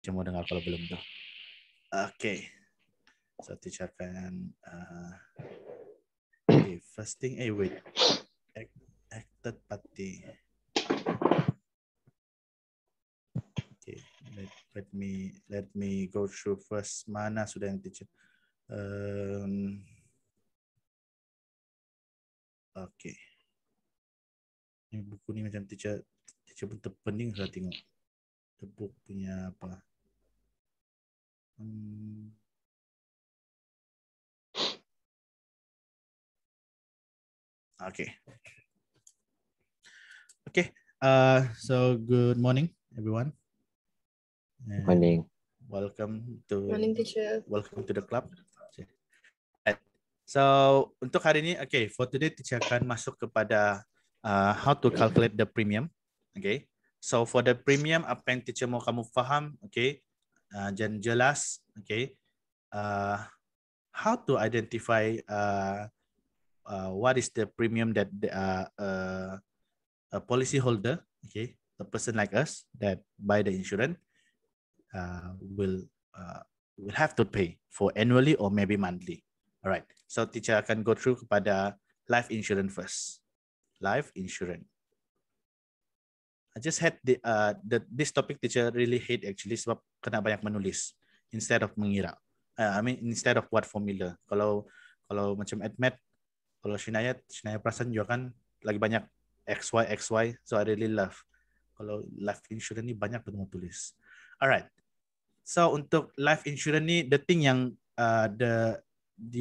Teacher mau dengar kalau belum tuh. Okay. So teacher akan okay, first thing wait. Acted party. Okay, let me go through first. Mana sudah yang teacher? Okay. Ini buku ni macam teacher pun terpening saya tengok. The book punya apa? Okay. Okay. So good morning, everyone. And Morning. Welcome to Morning, teacher. Welcome to the club. So untuk hari ini, okay, for today teacher akan masuk kepada how to calculate the premium. Okay. So for the premium, apa yang teacher mau kamu faham? Okay. Dan jelas. Okay. How to identify what is the premium that a policy holder, okay, a person like us that buy the insurance will have to pay for annually or maybe monthly. All right. So teacher akan go through kepada life insurance first. Life insurance. I just had this topic teacher really hate actually sebab kena banyak menulis instead of mengira. Instead of buat formula. Kalau macam admit, kalau Shinaya perasan juga kan lagi banyak XY, so I really love. Kalau life insurance ni banyak betul tulis. Alright. So untuk life insurance ni, the thing yang the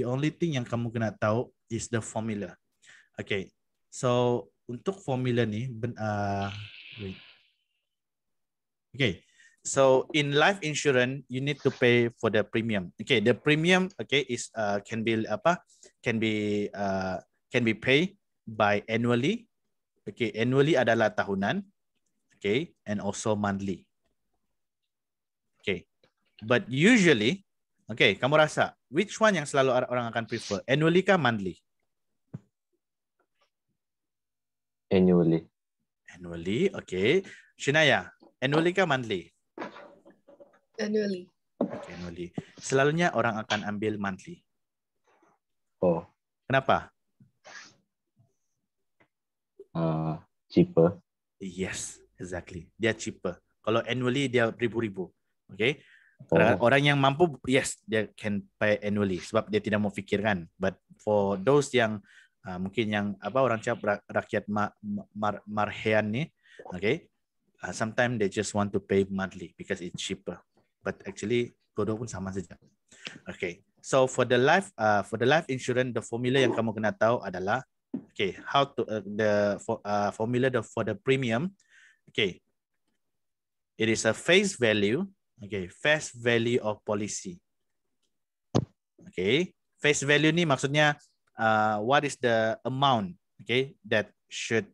only thing yang kamu kena tahu is the formula. Okay. So untuk formula ni, wait. Okay. So in life insurance, you need to pay for the premium. Okay, the premium, okay, is can be paid by annually. Okay, annually adalah tahunan. Okay, and also monthly. Okay, but usually, okay, kamu rasa which one yang selalu orang akan prefer? Annually kah monthly? Annually. Annually, okay. Shinaya, annually kah monthly? Annually. Okay, annually. Selalunya orang akan ambil monthly. Oh. Kenapa? Cheaper. Yes, exactly. Dia cheaper. Kalau annually dia ribu-ribu. Okay. Oh. Orang yang mampu, yes, dia can pay annually sebab dia tidak mau fikirkan. But for those yang mungkin yang orang cakap rakyat marhean ni, okay, sometimes they just want to pay monthly because it's cheaper. But actually, kedua pun sama saja. Okay, so for the life insurance, the formula yang kamu kena tahu adalah, okay, how to formula for the premium. Okay, it is a face value. Okay, face value of policy. Okay, face value ni maksudnya what is the amount, okay, that should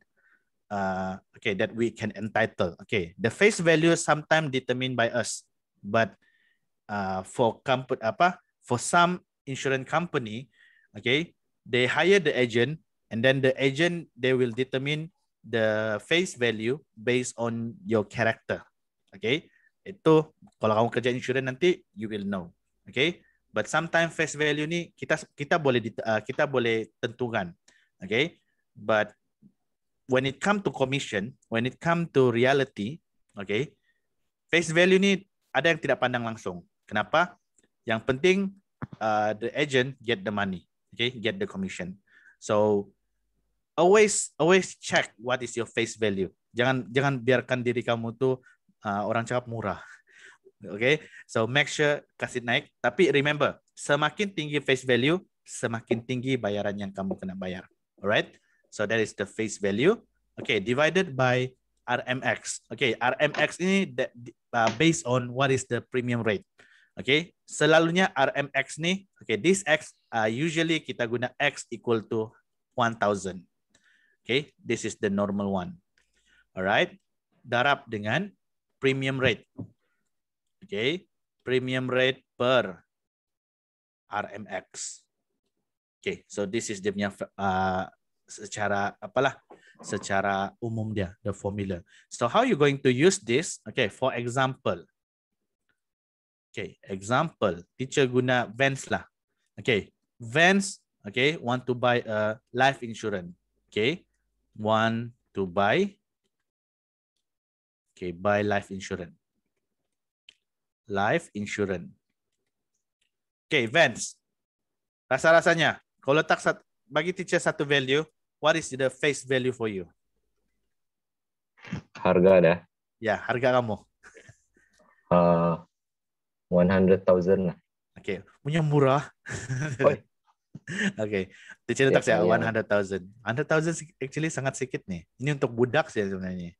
that we can entitle. Okay, the face value sometimes determined by us, but for some insurance company, okay, they hire the agent, and then the agent, they will determine the face value based on your character. Okay, itu kalau kamu kerja insurance nanti you will know. Okay, but sometimes face value ni kita boleh tentukan. Okay, but when it come to commission, when it come to reality, okay, face value ni ada yang tidak pandang langsung. Kenapa? Yang penting the agent get the money, okay, get the commission. So always check what is your face value. Jangan biarkan diri kamu tuh orang cakap murah. Okay, so make sure kasih naik. Tapi remember, semakin tinggi face value, semakin tinggi bayaran yang kamu kena bayar. Alright, so that is the face value. Okay, divided by RMX. Okay, RMX ini based on what is the premium rate. Okay, selalunya RMX nih, okay, this X usually kita guna X equal to 1000. Okay, this is the normal one. Alright, darab dengan premium rate. Okay, premium rate per RMX. Okay, so this is dia punya secara umum dia, the formula. So how you going to use this? Okay, for example, Okay, example, teacher guna Vans lah. Okay, Vans, okay, want to buy a life insurance. Okay, want to buy, okay, buy life insurance. Life insurance. Okay, Vans. Rasa-rasanya, kalau tak bagi teacher satu value, what is the face value for you? Harga dah. Ya, harga kamu. 100,000 lah. Okay, punya murah. Oi. Okay, teacher letak saya yang- 100,000. 100,000 actually sangat sedikit nih. Ini untuk budak sih sebenarnya.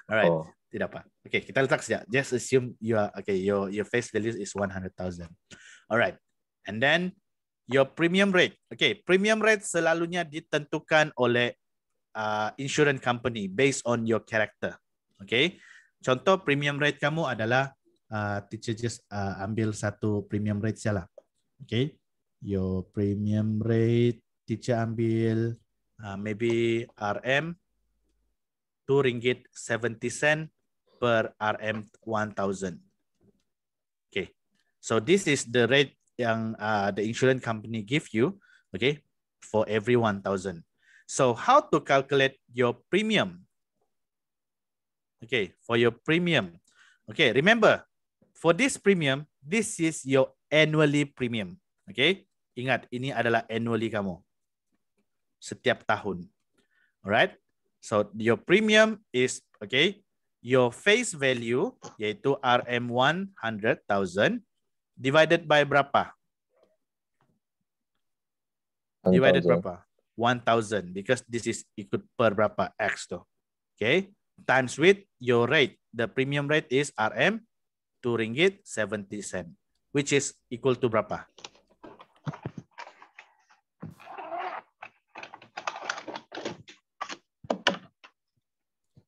Alright, Oh, tidak apa. Okay, kita letak saja. Just assume you are okay. Your face value is 100,000. Alright, and then your premium rate. Okay, premium rate selalunya ditentukan oleh insurance company based on your character. Okay, contoh premium rate kamu adalah teacher just ambil satu premium rate saja lah. Okay, your premium rate teacher ambil maybe RM RM2.70 per RM1,000. Okay, so this is the rate yang the insurance company give you, okay, for every 1,000. So how to calculate your premium? Okay, for your premium. Okay, remember, for this premium, this is your annually premium. Okay, ingat, ini adalah annually kamu. Setiap tahun. Alright, so your premium is, okay, your face value, yaitu RM100,000, divided by berapa? Divided 1,000. berapa? 1,000, because this is ikut per berapa? X tuh. Okay, times with your rate. The premium rate is RM2.70, which is equal to berapa?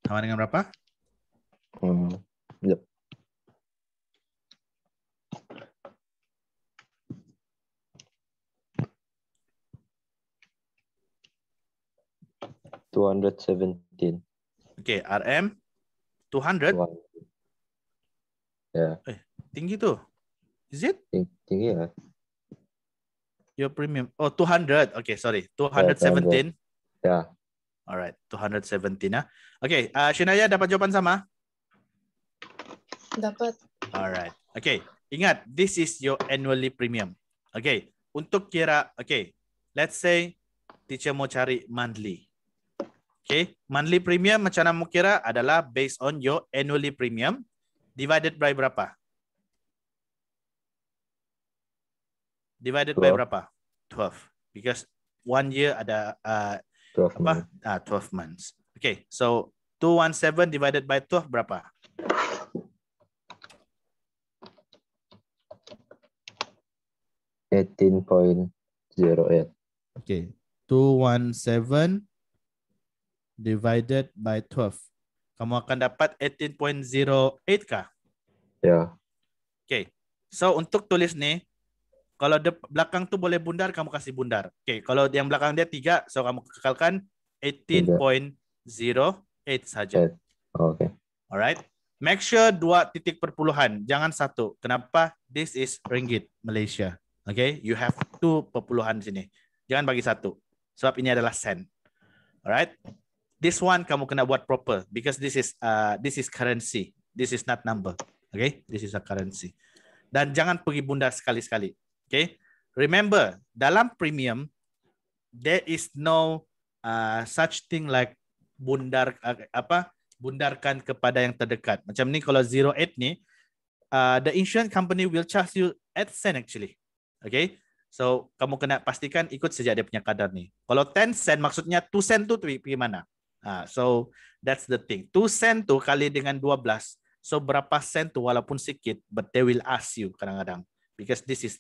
Sama dengan berapa? Yep. $217. Okay, RM 200. Ya, Tinggi tuh. Is it? tinggi lah. Your premium. Oh, 200. Okay, sorry. 217. Ya, Alright, 217. Okay, Shinaya dapat jawapan sama? Dapat. Alright. Okay, ingat, this is your annually premium. Okay, untuk kira, okay, let's say teacher mau cari monthly. Okay, monthly premium macam mana mau kira adalah based on your annually premium divided by berapa? Divided by 12. berapa? 12. Because 1 year ada 12 apa? 12 months. Okay, so 217 divided by 12 berapa? $18.08. Okay, 217 divided by 12. Kamu akan dapat 18.08 kah? Ya, Okay, so untuk tulis nih, kalau belakang tuh boleh bundar, kamu kasih bundar. Okay, kalau yang belakang dia 3, so kamu kekalkan 18.08 saja. Oke. Alright. Make sure 2 titik perpuluhan, jangan 1. Kenapa? This is ringgit Malaysia. Okay, you have 2 perpuluhan di sini. Jangan bagi 1. Sebab ini adalah sen. Alright. This one kamu kena buat proper because this is currency. This is not number. Okay, this is a currency. Dan jangan pergi bundar sekali-sekali. Okay. Remember, dalam premium there is no such thing like bundarkan kepada yang terdekat. Macam ni kalau 08 ni, the insurance company will charge you at cent actually. Okay, so kamu kena pastikan ikut saja dia punya kadar ni. Kalau 10 sen maksudnya 2 sen tu pergi mana? So that's the thing. 2 sen tu kali dengan 12. So berapa sen tu walaupun sikit, but they will ask you kadang-kadang because this is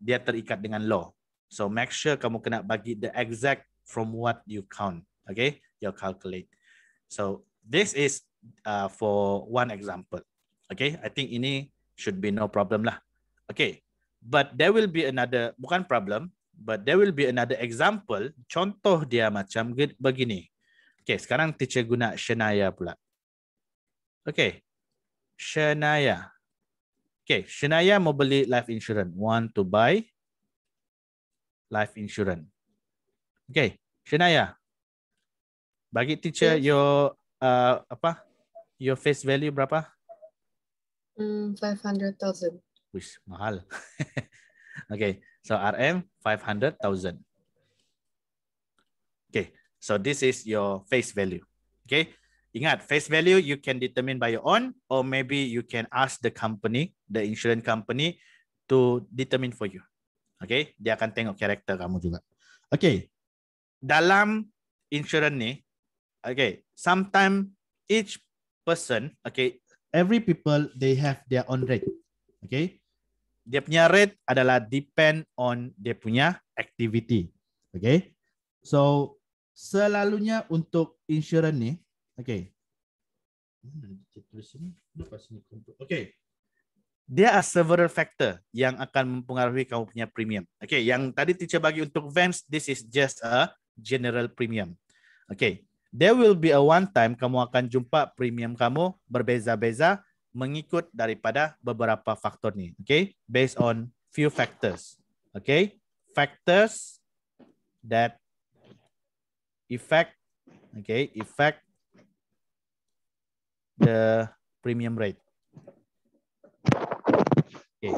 dia terikat dengan law. So make sure kamu kena bagi the exact from what you count. Okay, you calculate. So this is for one example. Okay, I think ini should be no problem lah. Okay, but there will be another, bukan problem, but there will be another example. Contoh dia macam begini. Okay, sekarang teacher guna Shanaya pula. Okay, Shanaya. Okay, Shenaya mau beli life insurance. Want to buy life insurance. Okay, Shenaya. Bagi teacher Yes. your your face value berapa? 500,000. Wish, mahal. Okay, so RM 500,000. Okay, so this is your face value. Okay, ingat face value you can determine by your own, or maybe you can ask the company, the insurance company, to determine for you. Okay, dia akan tengok karakter kamu juga. Okay, dalam insurance ni, okay, sometimes each person, okay, every people they have their own rate. Okay, dia punya rate adalah depend on dia punya activity. Okay, so selalunya untuk insurance ni, okay, okay, there are several factor yang akan mempengaruhi kamu punya premium. Okay, yang tadi teacher bagi untuk Vans, this is just a general premium. Okay, there will be a one time kamu akan jumpa premium kamu berbeza-beza mengikut daripada beberapa faktor ni. Okay, based on few factors. Okay, factors that affect the premium rate. Okay.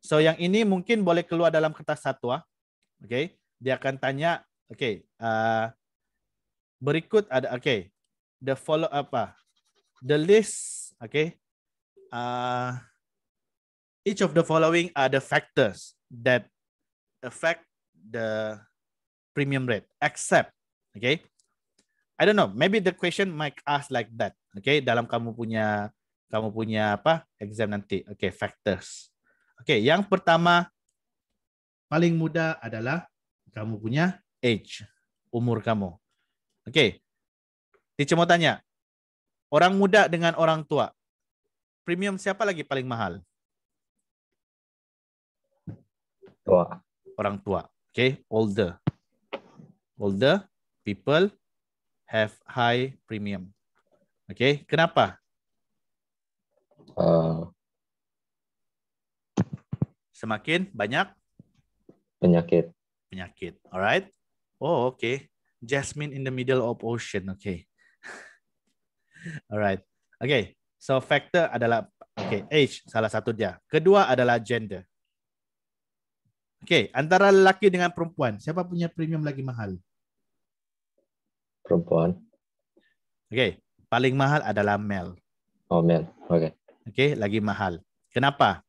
So yang ini mungkin boleh keluar dalam kertas satwa. Okay, dia akan tanya. Okay, berikut ada. Okay, the follow apa? The list. Okay, each of the following are the factors that affect the premium rate, except. Okay, I don't know. Maybe the question might ask like that. Okay, dalam kamu punya apa exam nanti. Okay, factors. Okay, yang pertama paling mudah adalah kamu punya age, umur kamu. Okay, teacher mau tanya, orang muda dengan orang tua, premium siapa lagi paling mahal? Tua. Orang tua. Okay, older people have high premium. Okay, kenapa? Semakin banyak Penyakit. Alright. Oh, okay. Jasmine in the middle of ocean. Okay. Alright. Okay. So factor adalah age salah satu dia. Kedua adalah gender. Okay, antara lelaki dengan perempuan, siapa punya premium lagi mahal? Perempuan. Okay, paling mahal adalah male. Oh, male. Okay. Okay, lagi mahal. Kenapa?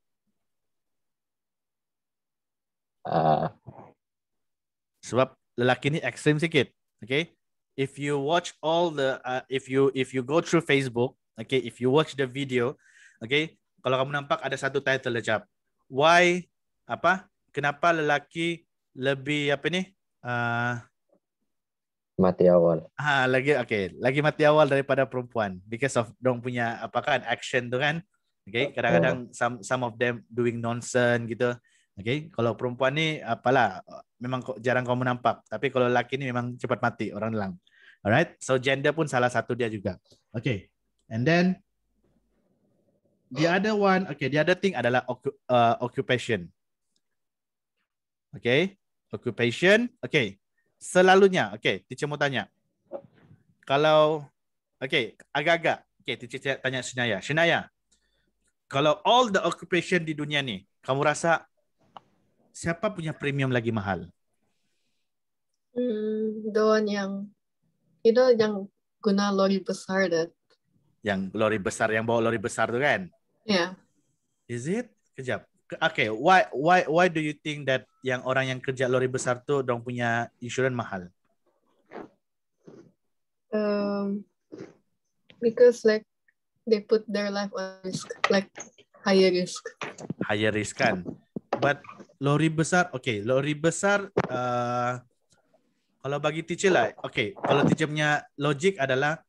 Sebab lelaki ni ekstrim sikit. Okay, if you watch all the if you go through Facebook, okay, if you watch the video, okay, kalau kamu nampak ada satu title lejap. Why kenapa lelaki lebih mati awal. Lagi mati awal daripada perempuan because of dong punya action tu kan. Okay, kadang-kadang some of them doing nonsense gitu. Okay, kalau perempuan ni memang jarang kamu nampak. Tapi kalau lelaki ni memang cepat mati orang bilang. Alright, so gender pun salah satu dia juga. Okay, and then the other thing adalah occupation. Okay, occupation. Okay, selalunya. Okay, teacher mau tanya. Kalau, agak-agak. Okay, teacher tanya Shenaya. Kalau all the occupation di dunia ni, kamu rasa siapa punya premium lagi mahal? The one yang guna lori besar that. Yang lori besar, yang bawa lori besar tu kan? Yeah. Is it? Kejap. Okay, why do you think that yang orang yang kerja lori besar tu dong punya insurans mahal? Because like they put their life on risk, like higher risk. Higher risk kan? But lori besar, kalau bagi teacher lah, kalau teacher punya logik adalah,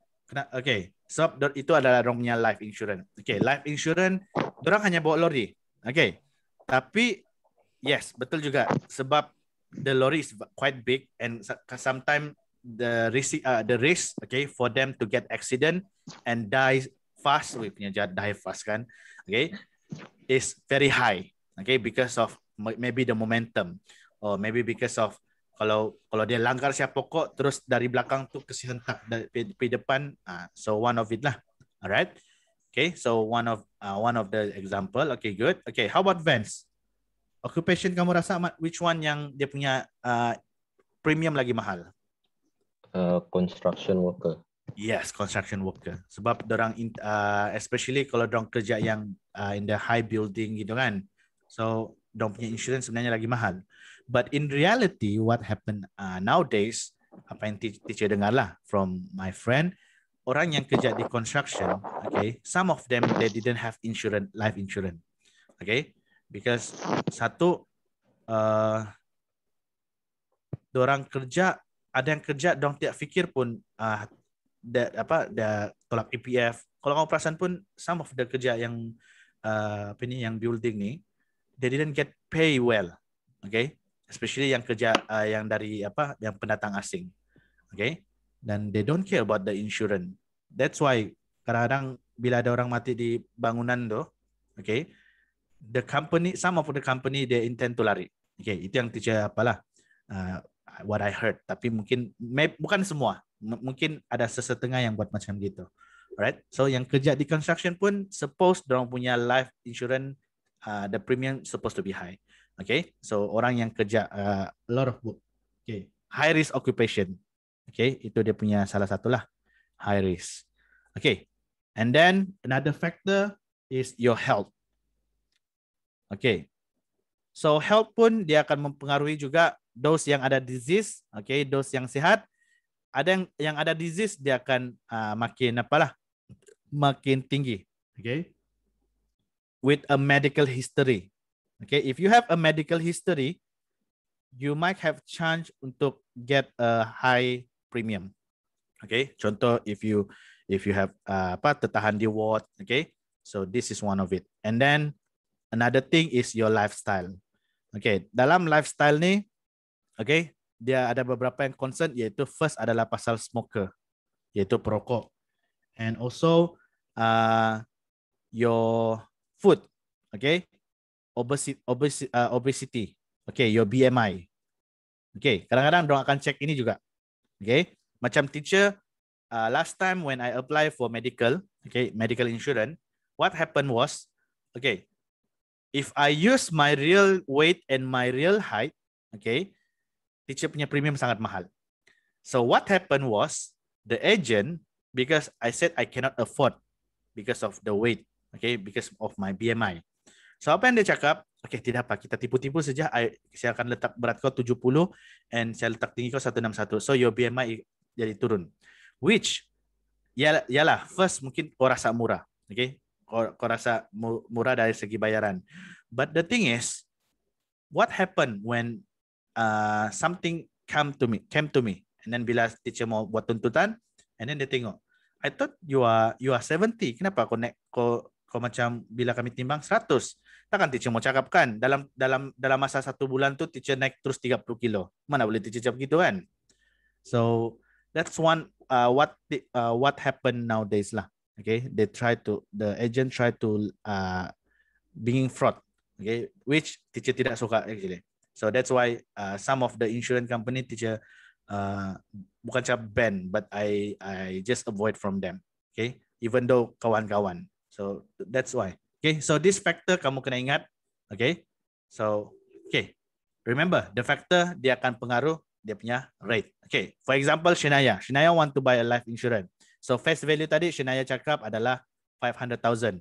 sebab itu adalah orang punya life insurance. Life insurance, orang hanya bawa lori. Tapi, yes, betul juga. Sebab the lorry is quite big and sometimes the risk, for them to get accident and die fast, die fast kan. is very high. Okay, because of maybe the momentum, or maybe because of kalau dia langgar siap pokok terus dari belakang tu kasi hentak dari depan, so one of it lah. Alright. Okay, so one of the example. Okay, good. Okay, how about Vance? Occupation kamu rasa which one yang dia punya premium lagi mahal? Construction worker. Yes, construction worker. Sebab dorang especially kalau dorang kerja yang in the high building gitu kan. So dorang punya insurance sebenarnya lagi mahal. But in reality, what happen nowadays, apa yang teacher dengar lah from my friend, orang yang kerja di construction, okay, some of them they didn't have insurance, life insurance, okay, because satu, dorang kerja, ada yang kerja, dorang tidak fikir pun tolak EPF. Kalau kamu perasan pun, some of the kerja yang yang building ni, they didn't get pay well, okay, especially yang kerja yang dari yang pendatang asing, okay, dan they don't care about the insurance. That's why kadang-kadang bila ada orang mati di bangunan tu, okay, the company, some of the company they intend to lari, okay, itu yang teacher what I heard, tapi mungkin bukan semua. Mungkin ada sesetengah yang buat macam gitu. Alright. So yang kerja di construction pun suppose dorang punya life insurance the premium supposed to be high. Okay. So orang yang kerja a lot of work. Okay. High risk occupation. Okay. Itu dia punya salah satulah. High risk. Okay. And then another factor is your health. Okay. So health pun dia akan mempengaruhi juga those yang ada disease. Okay. Those yang sihat. Ada yang ada disease dia akan makin tinggi, okay, with a medical history, okay. If you have a medical history, you might have chance untuk get a high premium, okay. Contoh if you have tertahan di ward, okay, so this is one of it. And then another thing is your lifestyle, okay. Dalam lifestyle ni, okay, dia ada beberapa yang concern, yaitu first adalah pasal smoker, yaitu perokok, and also your food, okay, obesity, okay, your BMI, okay. Kadang-kadang dorang akan check ini juga, okay. Macam teacher, last time when I apply for medical, okay, medical insurance, what happened was, okay, if I use my real weight and my real height, okay, teacher punya premium sangat mahal. So what happened was the agent, because I said I cannot afford because of the weight, okay, because of my BMI. So apa yang dia cakap? Okay, tidak apa, kita tipu-tipu saja. Saya akan letak berat kau 70 and saya letak tinggi kau 161. So your BMI jadi turun. Which yalah, first mungkin kau rasa murah, okay? Kau rasa murah dari segi bayaran. But the thing is, what happened when something came to me, and then bila teacher mau buat tuntutan, and then dia tengok, I thought you are 70, kenapa kau macam bila kami timbang 100? Takkan teacher mau cakap kan dalam masa 1 bulan tu teacher naik terus 30 kilo, mana boleh teacher cakap gitu kan? So that's one what happened nowadays lah, okay. The agent try to being fraud, okay, which teacher tidak suka actually. So that's why some of the insurance company teacher bukan cakap ban, but I just avoid from them, okay, even though kawan-kawan. So that's why, okay. So this factor kamu kena ingat, okay. So okay, remember the factor dia akan pengaruh dia punya rate, okay. For example, Shenaya want to buy a life insurance. So face value tadi Shenaya cakap adalah 500,000.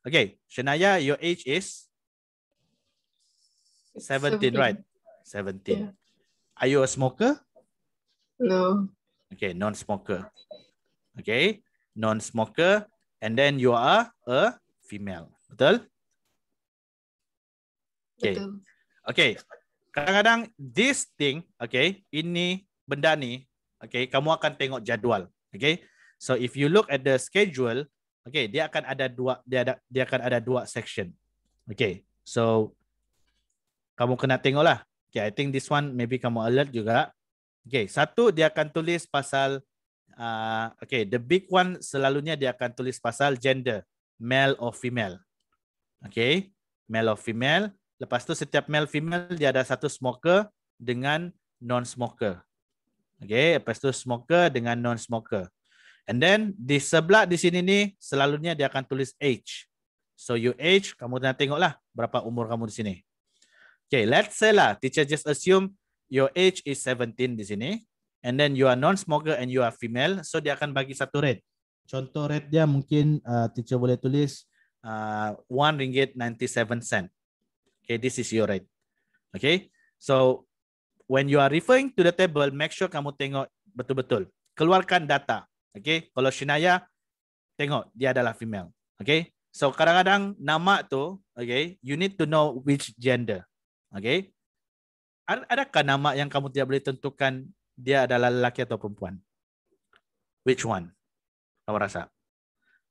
Okay, Shenaya, your age is 17, right? 17. Yeah. Are you a smoker? No. Okay, non-smoker. Okay, non-smoker. And then you are a female. Betul? Okay. Betul. Okay. Kadang-kadang this thing, okay, ini benda ni, okay, kamu akan tengok jadual. Okay. So if you look at the schedule, okay, dia akan ada dua section. Okay. So kamu kena tengoklah. Okay, I think this one maybe kamu alert juga. Okay, satu dia akan tulis pasal okay, the big one selalunya dia akan tulis pasal gender, male or female. Okay, male or female. Lepas tu setiap male female dia ada satu smoker dengan non-smoker. Okay, lepas tu smoker dengan non-smoker. And then di sebelah di sini ni selalunya dia akan tulis age. So you age, kamu nak tengoklah berapa umur kamu di sini. Okay, let's say lah, teacher just assume your age is 17 di sini. And then you are non-smoker and you are female. So dia akan bagi satu rate. Contoh rate dia mungkin teacher boleh tulis RM1.97. Okay, this is your rate. Okay, so when you are referring to the table, make sure kamu tengok betul-betul. Keluarkan data. Okay, kalau Shinaya, tengok dia adalah female. Okay, so kadang-kadang nama tu, okay, you need to know which gender. Okay, adakah nama yang kamu tidak boleh tentukan dia adalah lelaki atau perempuan? Which one? Kamu rasa?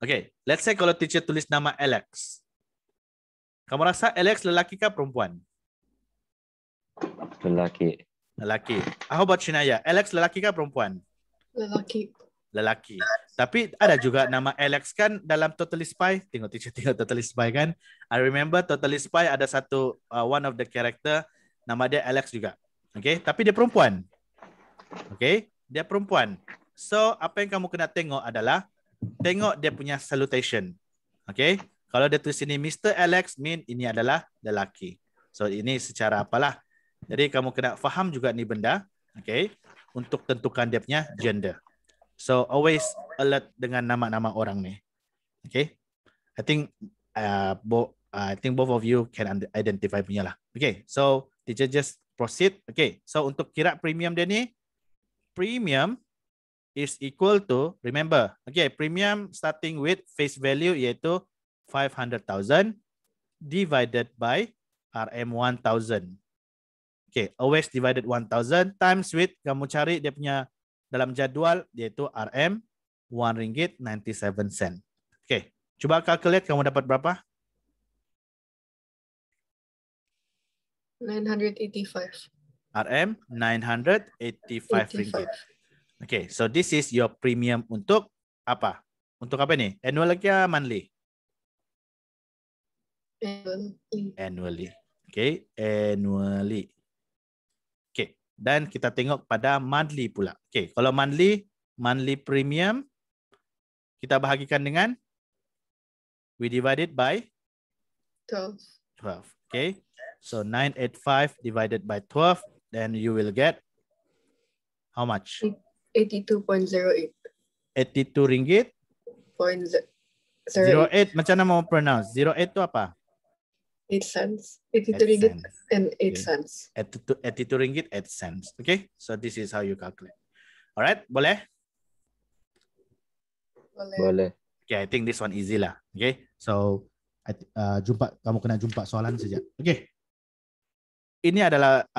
Okay, let's say kalau teacher tulis nama Alex. Kamu rasa Alex lelaki kah perempuan? Lelaki. Lelaki. How about Shinaya? Alex lelaki kah perempuan? Lelaki. Lelaki. Tapi ada juga nama Alex kan dalam Totally Spy. Tengok teacher tengok Totally Spy kan. I remember Totally Spy ada satu one of the character nama dia Alex juga. Okay, tapi dia perempuan. Okay, dia perempuan. So apa yang kamu kena tengok adalah tengok dia punya salutation. Okay, kalau dia tulis sini Mr. Alex mean ini adalah lelaki. So ini secara apalah. Jadi kamu kena faham juga ni benda. Okay, untuk tentukan dia punya gender. So always alert dengan nama-nama orang ni. Okay, I think both of you can identify punya lah. Okay, so teacher just proceed. Okay, so untuk kira premium dia ni, premium is equal to, remember, okay, premium starting with face value iaitu 500,000 divided by RM1,000. Okay, always divided 1,000 times with, kamu cari dia punya dalam jadual iaitu RM RM1.97. Okay, cuba calculate kamu dapat berapa? 985. RM 985 ringgit. Okay, so this is your premium untuk apa? Untuk apa ni? Annual ke monthly? Annually. Okay, annually. Okay, dan kita tengok pada monthly pula. Okay, kalau monthly premium kita bahagikan dengan we divide it by 12. Okay, so 985 divided by 12, then you will get how much? 82.08. 82 ringgit. 08 macam mana mau pronounce? 08 tu apa? 8 cents. 82 ringgit and 8 cents. 82 ringgit 8 cents. Okay, so this is how you calculate. Alright, boleh? Boleh. Okay, I think this one easy lah. Okay, so kamu kena jumpa soalan saja. Okay, ini adalah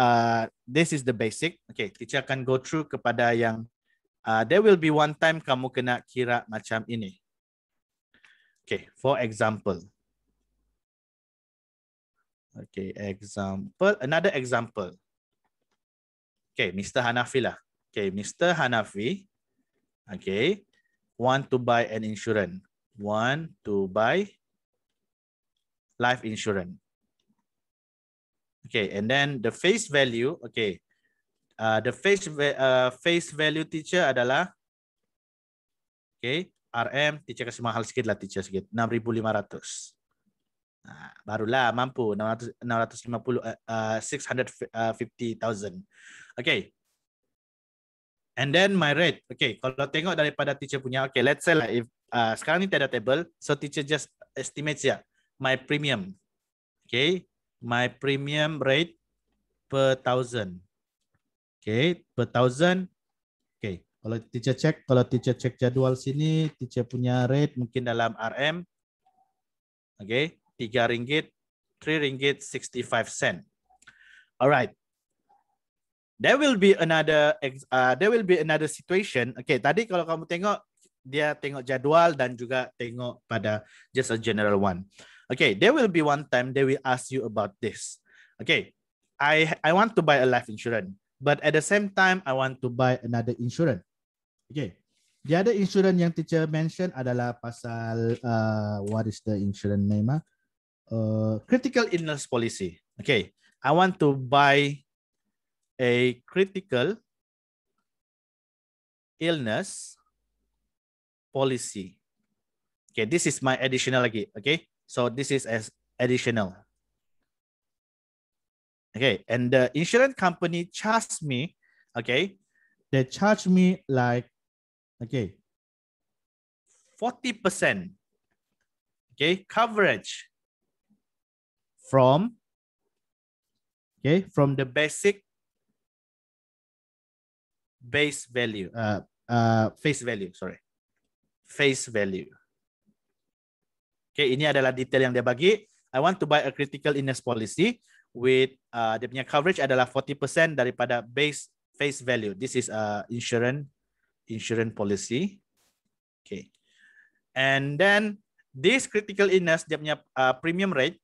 this is the basic. Okay, teacher akan go through kepada yang there will be one time kamu kena kira macam ini. Okay, for example. Okay, another example. Okay, Mr. Hanafi lah. Okay, Mr. Hanafi, okay, want to buy an insurance. Want to buy life insurance. Okay, and then the face value, okay, the face value teacher adalah, okay, RM, teacher kasih mahal sikit lah teacher sikit, 6,500. Nah, barulah mampu 650,000. Okay. And then my rate. Okay, kalau tengok daripada teacher punya, okay, let's say lah if sekarang ni tiada table, so teacher just estimate ya my premium. Okay, my premium rate per 1,000. Okay, per 1,000. Okay, kalau teacher check jadual sini, teacher punya rate mungkin dalam RM. Okay, RM3.65. Alright. There will be another situation. Okay, tadi kalau kamu tengok dia tengok jadual dan juga tengok pada just a general one. Okay, there will be one time they will ask you about this. Okay, I want to buy a life insurance, but at the same time I want to buy another insurance. Okay, the other insurance yang teacher mention adalah pasal what is the insurance name? critical illness policy. Okay, I want to buy a critical illness policy. Okay, this is my additional lagi. Okay, so this is as additional. Okay, and the insurance company charged me, okay, they charge me like, okay, 40%, okay, coverage from, okay, from the basic base value, face value, sorry, face value. Okay, ini adalah detail yang dia bagi. I want to buy a critical illness policy with dia punya coverage adalah 40% daripada base face value. This is insurance policy. Okay. And then this critical illness dia punya premium rate.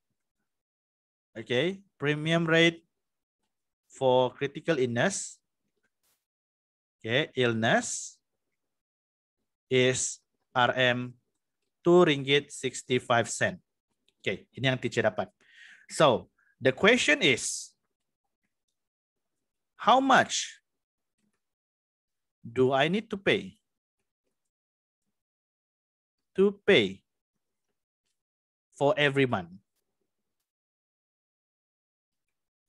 Okay, premium rate for critical illness. Okay, illness is RM RM2.65. Okay, ini yang teacher dapat. So, the question is, how much do I need to pay for every month?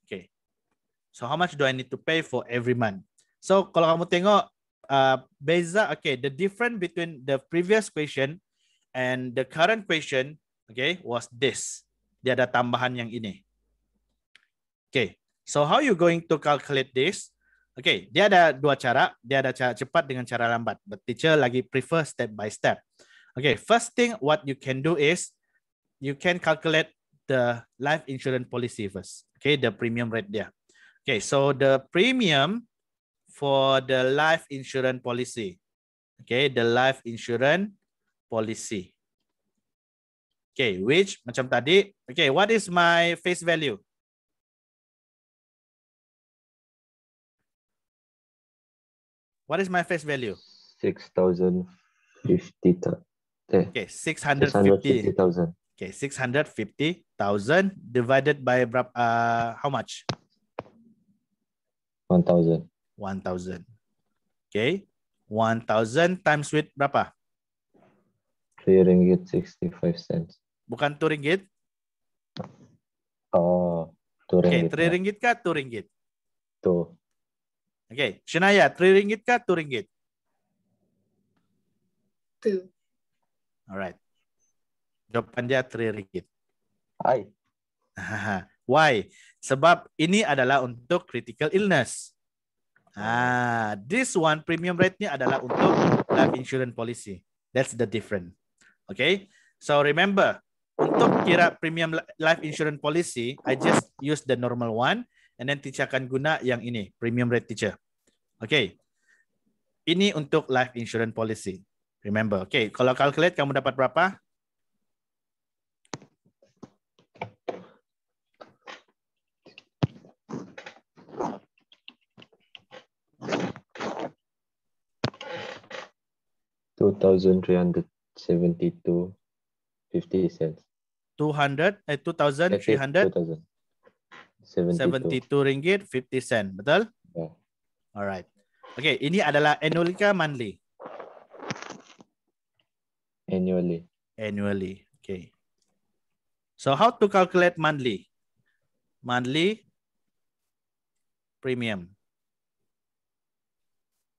Okay, so how much do I need to pay for every month? So, kalau kamu tengok beza, okay, the difference between the previous question and the current question, okay, was this. Dia ada tambahan yang ini. Okay, so how you going to calculate this? Okay, dia ada dua cara. Dia ada cara cepat dengan cara lambat. But teacher lagi prefer step by step. Okay, first thing what you can do is you can calculate the life insurance policy first. Okay, the premium rate there. Okay, so the premium for the life insurance policy. Okay, the life insurance policy. Okay, which macam tadi. Okay, what is my face value? What is my face value? 6,050. Okay, 650,000. Okay, 650,000 divided by how much? 1,000. 1,000. Okay, 1,000 times with berapa? RM3.65. Bukan RM2. Oh, Okay, RM3. RM3 kah RM2? Tuh. Okay, Shania, RM3 kah RM2? 2. Alright. Jawapan dia RM3. Ay. Why? Sebab ini adalah untuk critical illness. This one premium rate-nya adalah untuk life insurance policy. That's the difference. Okay, so remember, untuk kira premium life insurance policy, I just use the normal one, and then teacher akan guna yang ini, premium rate teacher. Okay, ini untuk life insurance policy. Remember, okay, kalau calculate kamu dapat berapa? $2,372.50. 2,372 ringgit 50 sen, betul? Yeah. Alright. Okay, ini adalah annual kah monthly? Annually. Annually. Okay. So how to calculate monthly? Monthly premium.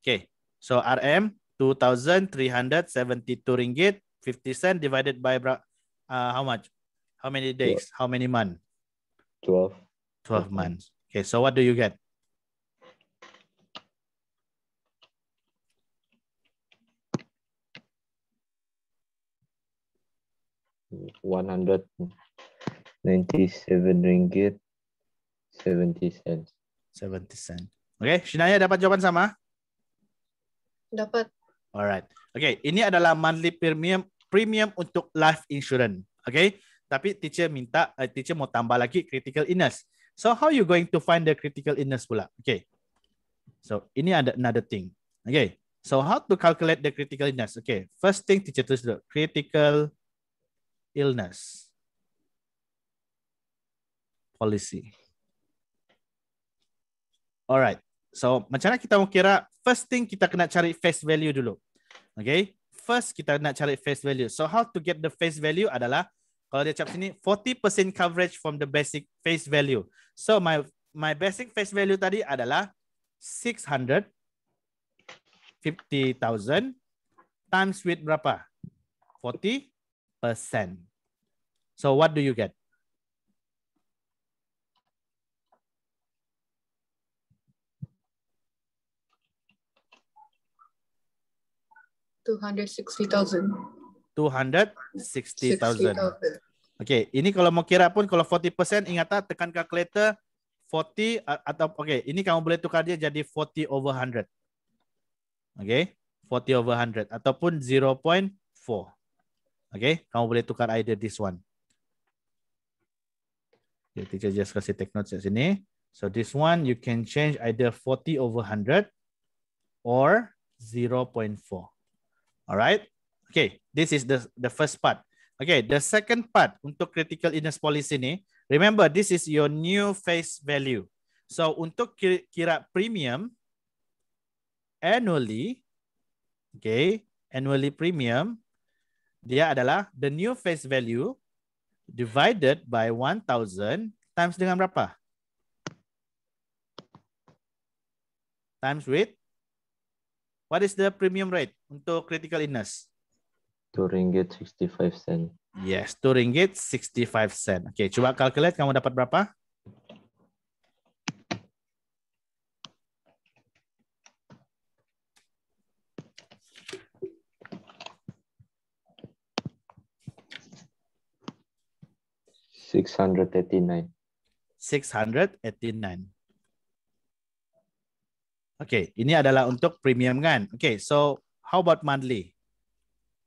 Okay. So RM 2,372 ringgit 50 sen divided by how much? How many days? How many months? 12. 12 months. Okay, so what do you get? RM197.70. 70 sen. Okay, Shinaya dapat jawaban sama? Dapat. Alright. Okay, ini adalah monthly premium untuk life insurance. Okay, tapi teacher minta, teacher mau tambah lagi critical illness. So how you going to find the critical illness pula? Okay, so ini ada another thing. Okay, so how to calculate the critical illness? Okay, first thing teacher tulis dulu, critical illness. policy. Alright. So, macam mana kita mau kira? First thing kita kena cari face value dulu. Okay. First kita nak cari face value. So, how to get the face value adalah kalau dia cakap sini 40% coverage from the basic face value. So, my basic face value tadi adalah 650,000 times with berapa? 40%. So, what do you get? $260,000. 260,000. Okay, ini kalau mau kira pun kalau 40% ingat tak tekan calculator 40 atau okay, ini kamu boleh tukar dia jadi 40 over 100. Okay, 40 over 100 ataupun 0.4. Okay, kamu boleh tukar either this one. Okay, teacher just kasih take notes di sini. So this one you can change either 40 over 100 or 0.4. Alright. Okay, this is the first part. Okay, the second part untuk critical illness policy ni, remember this is your new face value. So untuk kira premium annually, okay, annually premium dia adalah the new face value divided by 1,000 times dengan berapa? Times with what is the premium rate untuk critical illness? RM2.65. Yes, RM2.65. Okay, cuba calculate kamu dapat berapa? $689. 689. Okay, ini adalah untuk premium kan? Okay, so how about monthly?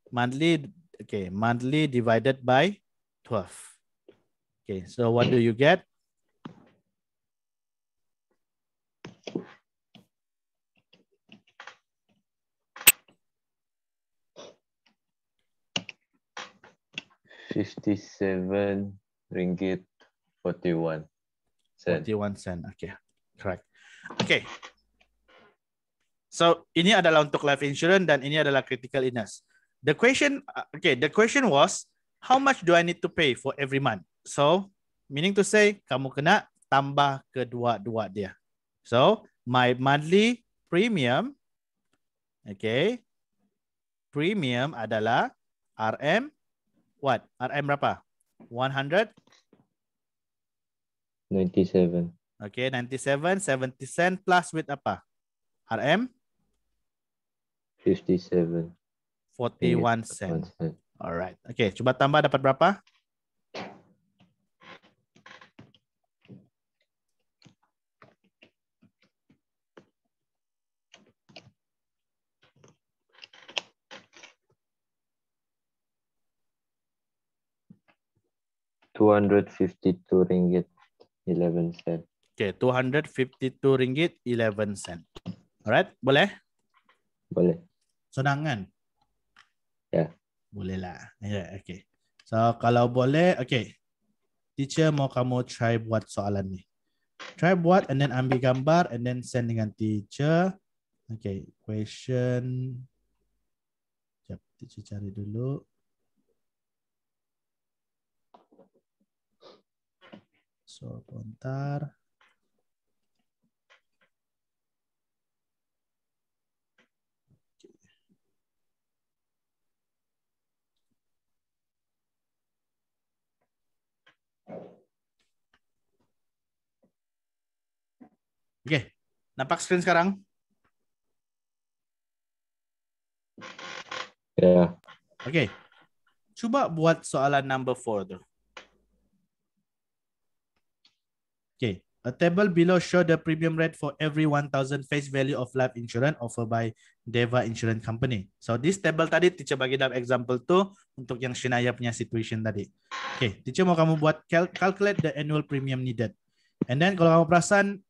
Monthly, okay, monthly divided by 12. Okay, so what do you get? RM57.41. 41 cent. Okay, correct. Okay. So ini adalah untuk life insurance dan ini adalah critical illness. The question, okay, the question was, how much do I need to pay for every month? So, meaning to say, kamu kena tambah kedua-dua dia. So, my monthly premium, okay, premium adalah RM, what? RM berapa? 100? 97. Okay, 97, 70 cent plus with apa? RM? 57. 41 cent. Alright. Okay, coba tambah dapat berapa? RM252.11. Okay, RM252.11. Alright, boleh? Boleh. Senang kan? Ya. Boleh lah. Ya, okay. So, kalau boleh, okay. Teacher mau kamu try buat soalan ni. Try buat and then ambil gambar and then send dengan teacher. Okay, question. Sekejap, teacher cari dulu. So, bentar. Okay, nampak screen sekarang? Ya. Okay, cuba buat soalan number 4 tu. Okay, a table below show the premium rate for every 1,000 face value of life insurance offered by Deva Insurance Company. So this table tadi teacher bagi dalam example tu untuk yang Shinaya punya situation tadi. Okay, teacher mau kamu buat calculate the annual premium needed. And then kalau kamu perasan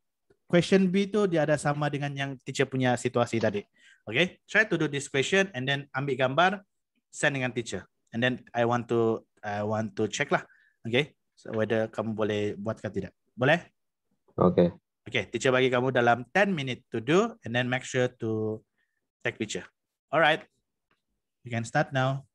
question B tu dia ada sama dengan yang teacher punya situasi tadi. Okay, try to do this question and then ambil gambar, send dengan teacher. And then I want to check lah. Okay, So, whether kamu boleh buat ke tidak. Boleh? Okay. Okay, teacher bagi kamu dalam 10 minutes to do and then make sure to take picture. Alright, you can start now.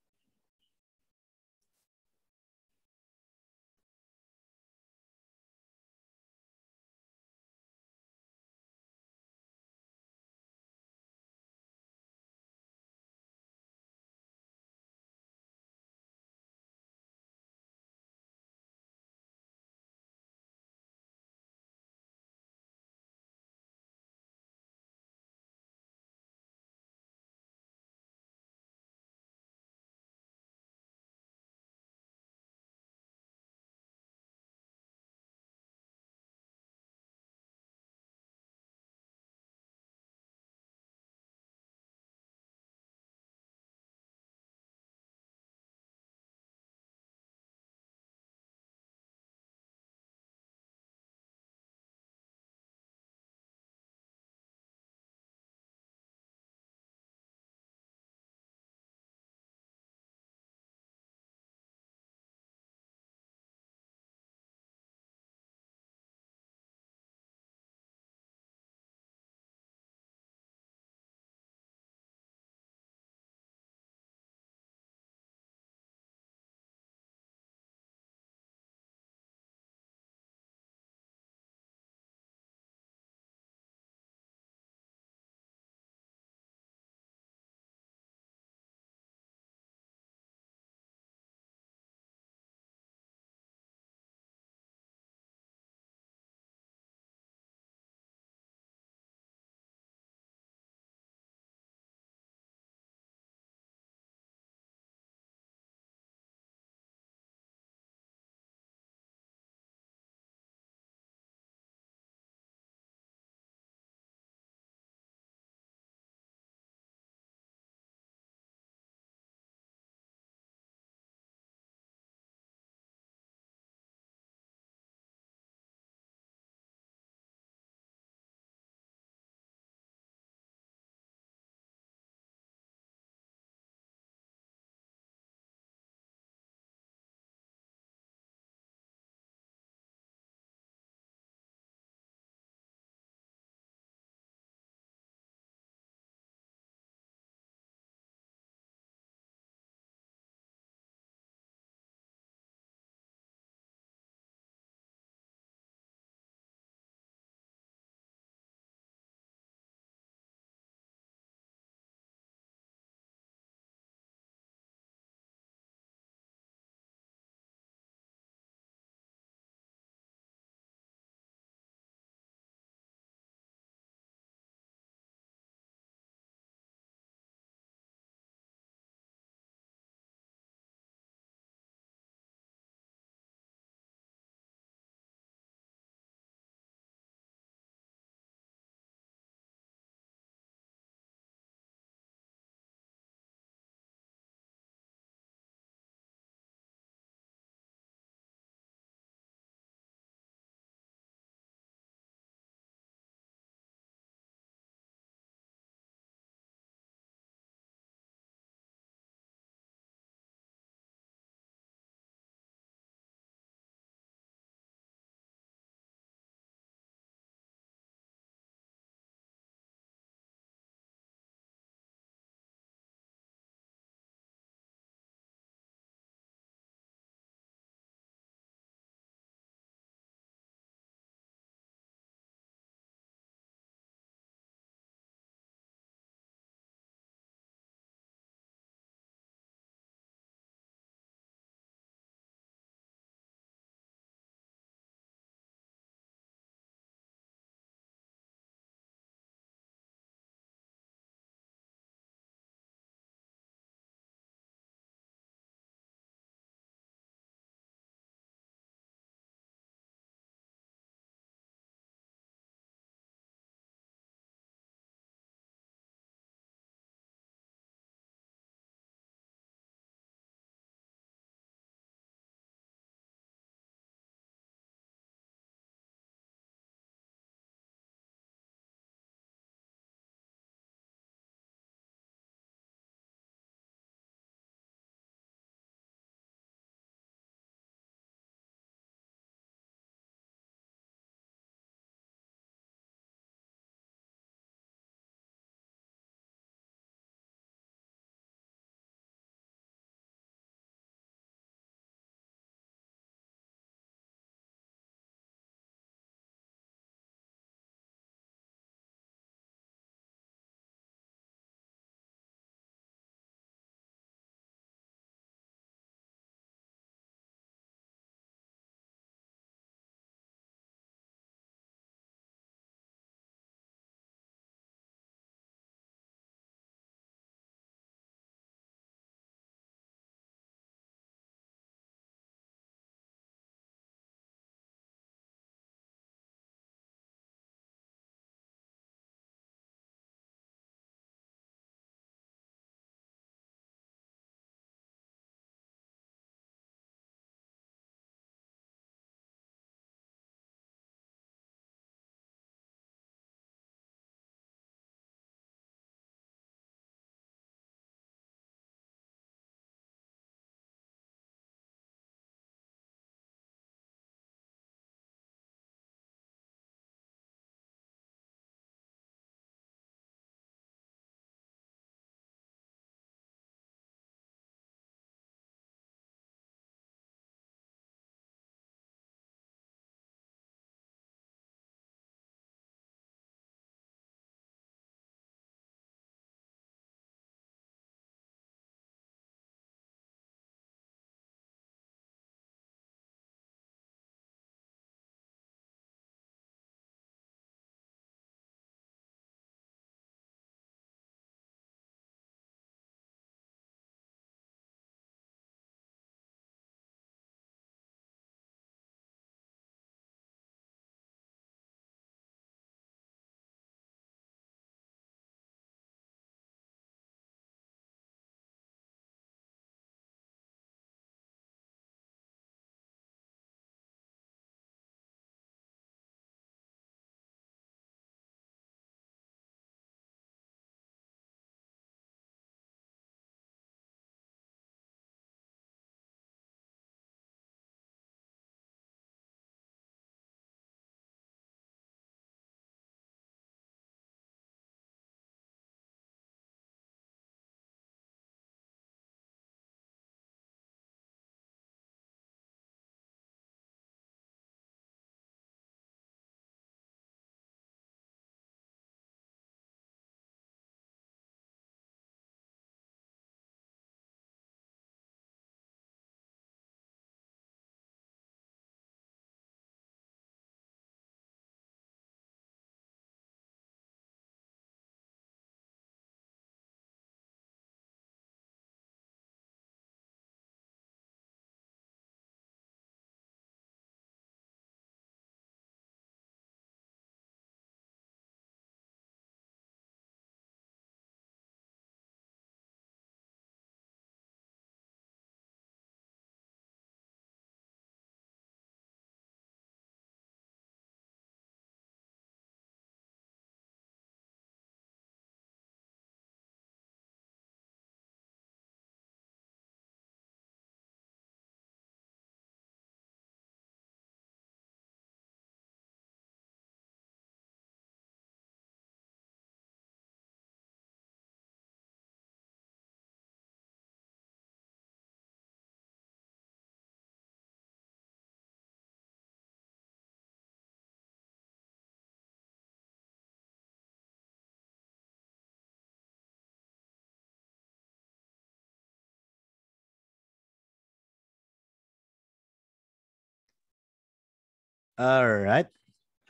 Alright.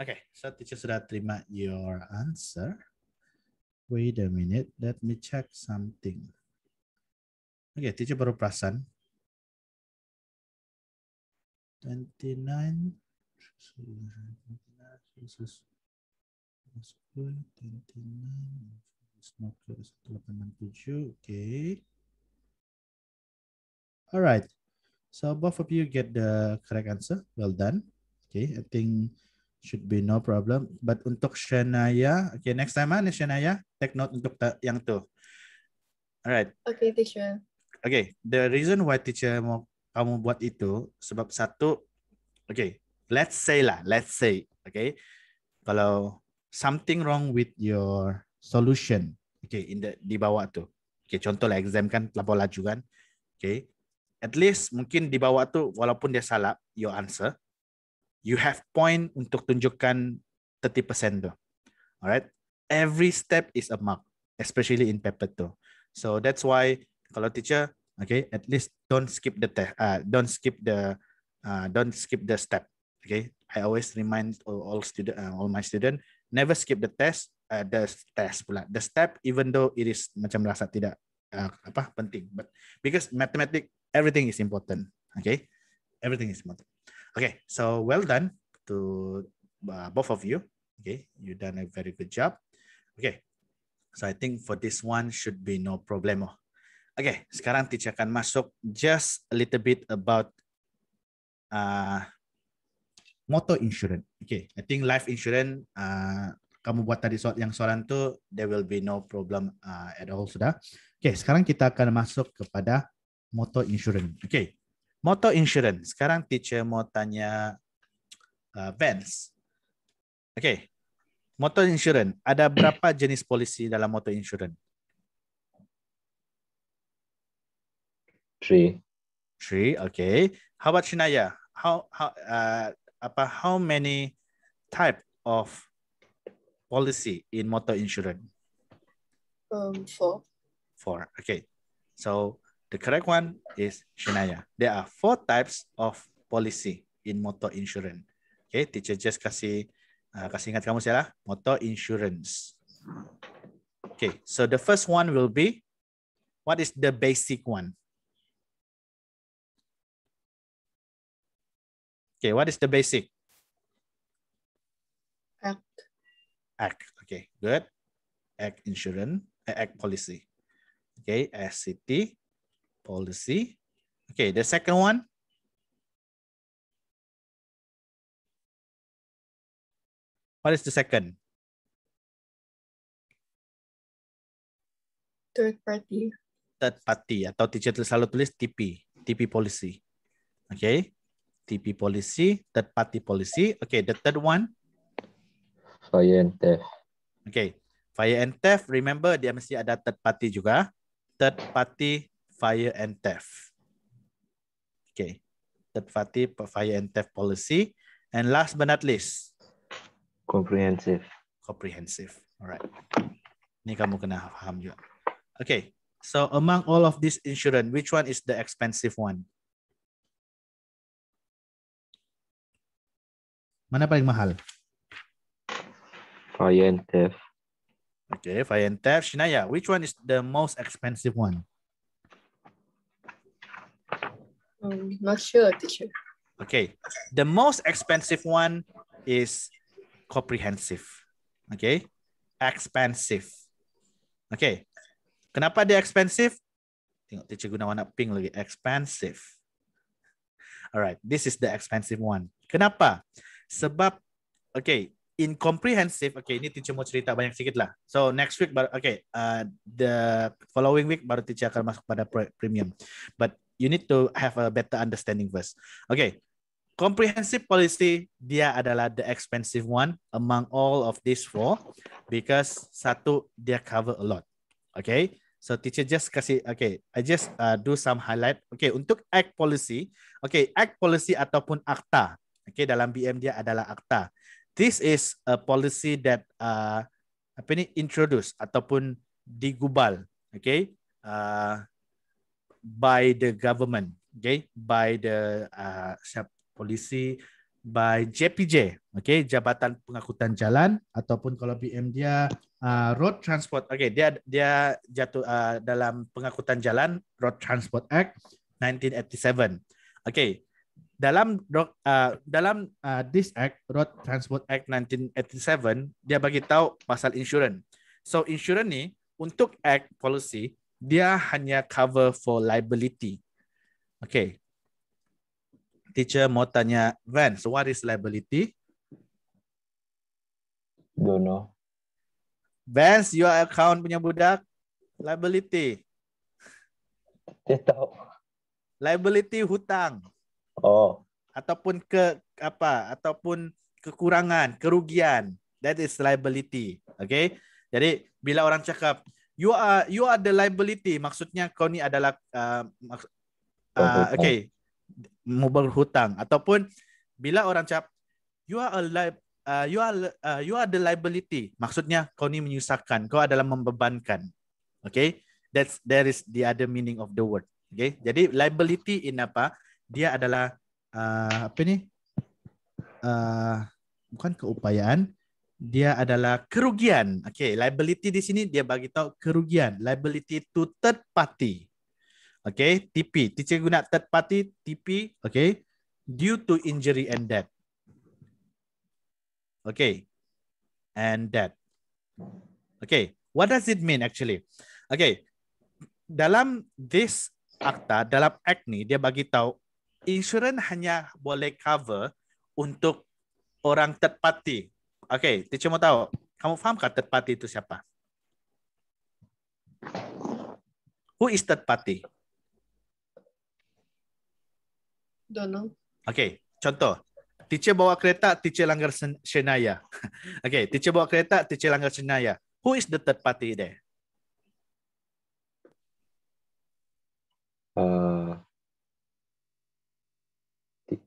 Okay, so teacher sudah terima your answer. Wait a minute, let me check something. Okay, teacher baru perasan. 29. 187. Okay. Alright. So both of you get the correct answer. Well done. Okay, I think should be no problem. But untuk Shanaya, okay, next time nih Shanaya, take note untuk yang tuh. Alright. Okay, teacher. Okay, the reason why teacher mau kamu buat itu sebab satu, okay, let's say, okay, kalau something wrong with your solution, okay, di bawah tuh, okay, contoh lah exam kan lapor laju kan, okay, at least mungkin di bawah tuh walaupun dia salah your answer, you have point untuk tunjukkan 30% tuh, alright, every step is a mark, especially in paper tuh, so that's why kalau teacher, okay, at least don't skip the don't skip the step. Okay, I always remind all my student, never skip the test, the step, even though it is macam rasa tidak penting, but because mathematics everything is important. Okay, everything is important. Okay, so well done to both of you. Okay, you done a very good job. Okay, so I think for this one should be no problem. Okay, sekarang teacher akan masuk just a little bit about motor insurance. Okay, I think life insurance kamu buat tadi soalan tu there will be no problem at all sudah. Okay, sekarang kita akan masuk kepada motor insurance. Okay, motor insurance. Sekarang teacher mau tanya Vance. Okay, motor insurance. Ada berapa jenis polisi dalam motor insurance? 3. 3, okay. How about Shinaya? How many type of policy in motor insurance? 4. 4, okay. So the correct one is Shinaya. There are 4 types of policy in motor insurance. Okay, teacher just kasih ingat kamu salah, motor insurance. Okay, so the first one will be, what is the basic one? Okay, what is the basic? Act. Okay, good. Act insurance, act policy. Okay, SCT policy. Okay, the second one. What is the second? Third party. Third party atau teacher selalu tulis TP policy. Okay, TP policy, third party policy. Okay, the third one. Fire and theft. Okay, fire and theft. Remember dia mesti ada third party juga. Third party fire and theft. Okay, third party fire and theft policy. And last but not least, comprehensive. Alright. Ini kamu kena paham juga. Okay, so among all of this insurance, which one is the expensive one? Mana paling mahal? Fire and theft. Okay, fire and theft. Shinaya, which one is the most expensive one? Not sure, teacher. Okay, the most expensive one is comprehensive. Okay, expensive. Okay, kenapa dia expensive? Tengok teacher guna warna pink lagi. Expensive. Alright, this is the expensive one. Kenapa? Sebab, okay, in comprehensive, okay, ini teacher mau cerita banyak sedikit lah. So next week, okay, the following week baru teacher akan masuk pada premium. But you need to have a better understanding first. Okay, comprehensive policy, dia adalah the expensive one among all of these 4 because satu, dia cover a lot. Okay, so teacher just kasih, okay, I just do some highlight. Okay, untuk act policy, okay, act policy ataupun akta. Okay, dalam BM dia adalah akta. This is a policy that introduce ataupun digubal, okay, by the government, okay, by the polisi by JPJ, okay, Jabatan Pengangkutan Jalan, ataupun kalau BM dia Road Transport, okay, dia jatuh dalam Pengangkutan Jalan Road Transport Act 1987. Okay, dalam this act, Road Transport Act 1987, dia bagi tahu pasal insurans. So insurans ni untuk act policy dia hanya cover for liability. Okay. Teacher mau tanya Vance, what is liability? Don't know. Vance, you are account punya budak. Liability. Dia tahu. Liability hutang. Oh, Ataupun ataupun kekurangan, kerugian. That is liability. Okay? Jadi bila orang cakap you are the liability, maksudnya kau ni adalah okay, mau berhutang, ataupun bila orang cakap you are the liability, maksudnya kau ni menyusahkan, kau adalah membebankan. Okay, that is the other meaning of the word. Okay, jadi liability in apa? Dia adalah apa ni? Bukan keupayaan, dia adalah kerugian. Okay, liability di sini dia bagi tahu kerugian. Liability to third party. Okay, TP. Teacher guna third party, TP. Okay, due to injury and death. Okay, and death. Okay, what does it mean actually? Okay, dalam this akta, dalam act ni, dia bagi tahu insurans hanya boleh cover untuk orang third party. Okay, teacher mau tahu, kamu fahamkah third party itu siapa? Who is third party? Don't know. Okay, contoh. Teacher bawa kereta, teacher langgar Shenaya. Okay, teacher bawa kereta, teacher langgar Shenaya. Who is the third party there?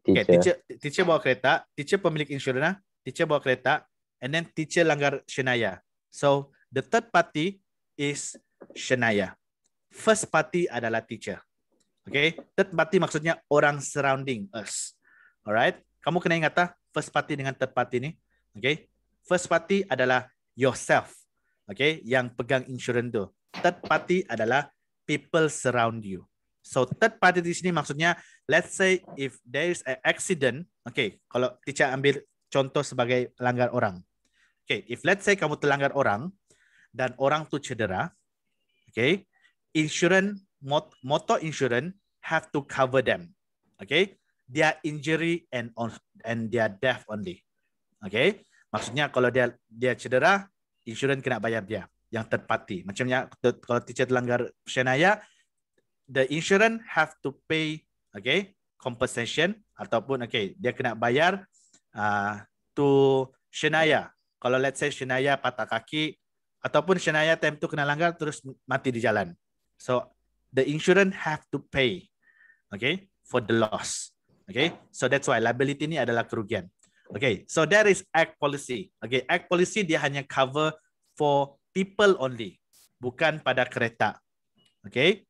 Teacher. Okay, teacher bawa kereta, teacher pemilik insurans, teacher bawa kereta, and then teacher langgar Shenaya. So, the third party is Shenaya. First party adalah teacher. Okay, third party maksudnya orang surrounding us. Alright, kamu kena ingat first party dengan third party ni. Okay, first party adalah yourself. Okay, yang pegang insurans tu. Third party adalah people surround you. So third party di sini maksudnya, let's say if there is an accident. Okay, kalau teacher ambil contoh sebagai langgar orang. Okay, if let's say kamu terlanggar orang dan orang tu cedera. Okay, insurans, motor insurance have to cover them. Okay, their injury and their death only. Okay, maksudnya kalau dia cedera, insurans kena bayar dia, yang third party. Macamnya kalau teacher terlanggar Shenaya, the insurance have to pay, okay, compensation ataupun okay, dia kena bayar to Shenaya. Kalau let's say Shenaya patah kaki ataupun Shenaya time tu kena langgar terus mati di jalan. So the insurance have to pay, okay, for the loss. Okay, so that's why liability ni adalah kerugian. Okay, so there is act policy. Okay, act policy dia hanya cover for people only, bukan pada kereta. Okay,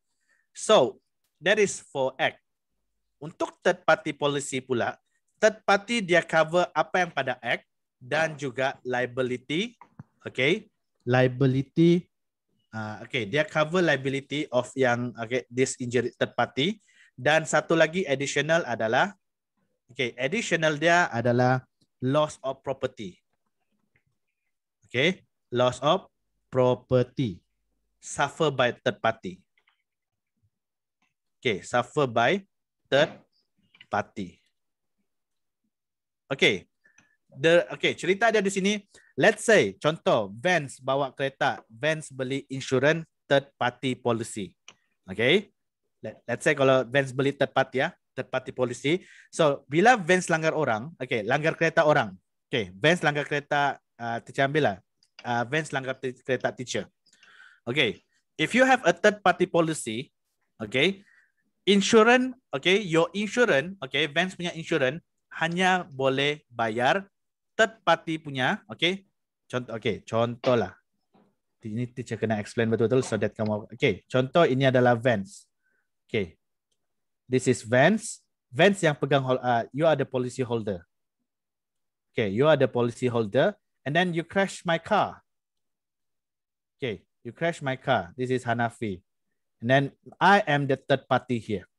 so that is for act. Untuk third party policy pula, third party dia cover apa yang pada act dan juga liability. Okay, liability. Okay, dia cover liability of yang this injury third party, dan satu lagi additional adalah additional dia adalah loss of property. Okay, loss of property suffer by third party. Okay, suffer by third party. Okay, cerita dia di sini. Let's say, contoh, Vance bawa kereta, Vance beli insurans third party policy. Okay, let's say kalau Vance beli third party policy. So, bila Vance langgar orang, langgar kereta orang. Okay, Vance langgar kereta, teacher ambil lah. Vance langgar kereta teacher. Okay, if you have a third party policy, insurance, your insurance, Vance punya insurance hanya boleh bayar third party punya, contoh lah. Ini teacher kena explain betul-betul so that kamu, contoh ini adalah Vance. This is Vance. Vance yang pegang, you are the policy holder. Okay, you are the policy holder, and then you crash my car. Okay, you crash my car. This is Hanafi. And then I am the third party here.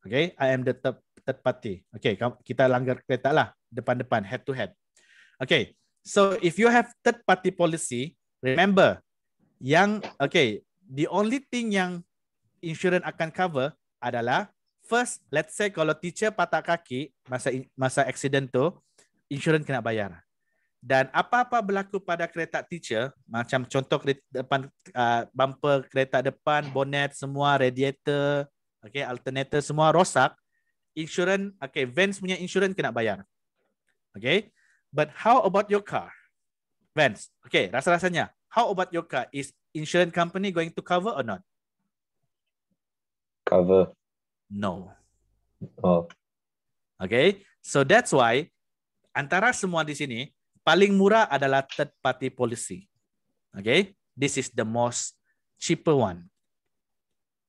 Okay, I am the third party. Okay, kita langgar kereta lah, depan-depan, head to head. Okay, so if you have third party policy, remember, the only thing yang insurance akan cover adalah, first, let's say kalau teacher patah kaki masa accident tu, insurance kena bayar. Dan apa-apa berlaku pada kereta teacher, macam contoh depan bumper kereta depan, bonnet semua, radiator, okay, alternator semua rosak, insurance, okay, Vans punya insurance kena bayar. Okay, but how about your car? Vans, okay, rasa-rasanya, how about your car? Is insurance company going to cover or not? Cover. No. Oh. Okay, so that's why antara semua di sini, paling murah adalah third party policy. Okay, this is the most cheaper one.